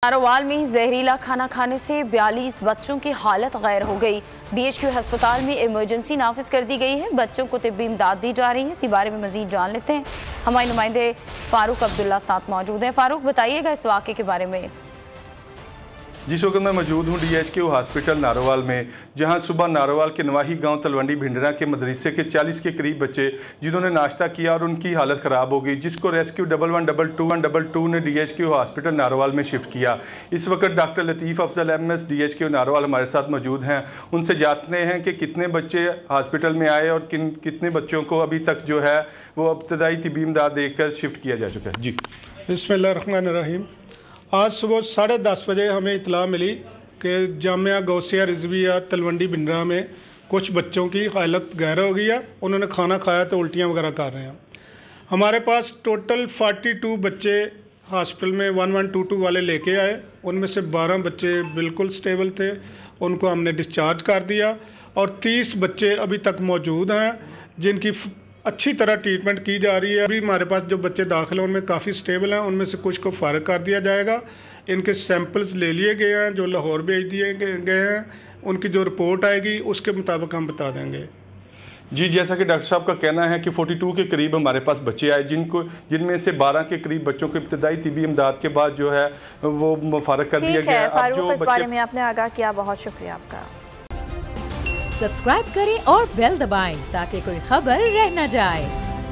नारोवाल में जहरीला खाना खाने से 42 बच्चों की हालत गैर हो गई। DHQ अस्पताल में इमरजेंसी नाफिज कर दी गई है। बच्चों को तिब्बी इमदाद दी जा रही है। इसी बारे में मजीद जान लेते हैं। हमारे नुमाइंदे फारूक अब्दुल्ला साथ मौजूद हैं। फारूक, बताइएगा इस वाक़े के बारे में। जिस वक्त मैं मौजूद हूँ DHQ हॉस्पिटल नारोवाल में, जहाँ सुबह नारोवाल के नवाही गांव तलवंडी भिंडरा के मदरसे के 40 के करीब बच्चे जिन्होंने नाश्ता किया और उनकी हालत ख़राब हो गई, जिसको रेस्क्यू 1112 ने DHQ हॉस्पिटल नारोवाल में शिफ्ट किया। इस वक्त डॉक्टर लतीफ़ अफजल MS DHQ नारोवाल हमारे साथ मौजूद हैं। उनसे जानते हैं कि कितने बच्चे हॉस्पिटल में आए और कितने बच्चों को अभी तक जो है वो इब्तदाई तिब्बी इमदाद देकर शिफ्ट किया जा चुका है। जी बिस्मिल्लाहिर्रहमानिर्रहीम। आज सुबह 10:30 बजे हमें इतला मिली कि जामिया गौसिया रिजविया तलवंडी भिंडरा में कुछ बच्चों की हालत गहरा हो गई है। उन्होंने खाना खाया तो उल्टियाँ वगैरह कर रहे हैं। हमारे पास टोटल 42 बच्चे हॉस्पिटल में 1122 वाले लेके आए। उनमें से 12 बच्चे बिल्कुल स्टेबल थे, उनको हमने डिस्चार्ज कर दिया और 30 बच्चे अभी तक मौजूद हैं जिनकी अच्छी तरह ट्रीटमेंट की जा रही है। अभी हमारे पास जो बच्चे दाखिल हैं उनमें काफ़ी स्टेबल हैं। उनमें से कुछ को फ़ारिग कर दिया जाएगा। इनके सैंपल्स ले लिए गए हैं जो लाहौर भेज दिए गए हैं। उनकी जो रिपोर्ट आएगी उसके मुताबिक हम बता देंगे। जी, जैसा कि डॉक्टर साहब का कहना है कि 42 के करीब हमारे पास बच्चे आए जिनमें से 12 के करीब बच्चों को इब्तदाई तिब्बी इमदाद के बाद जो है वो फ़ारिग कर दिया गया है। फारूक, इस बारे में आपने आगाह किया, बहुत शुक्रिया आपका। सब्सक्राइब करें और बेल दबाएं ताकि कोई खबर रह न जाए।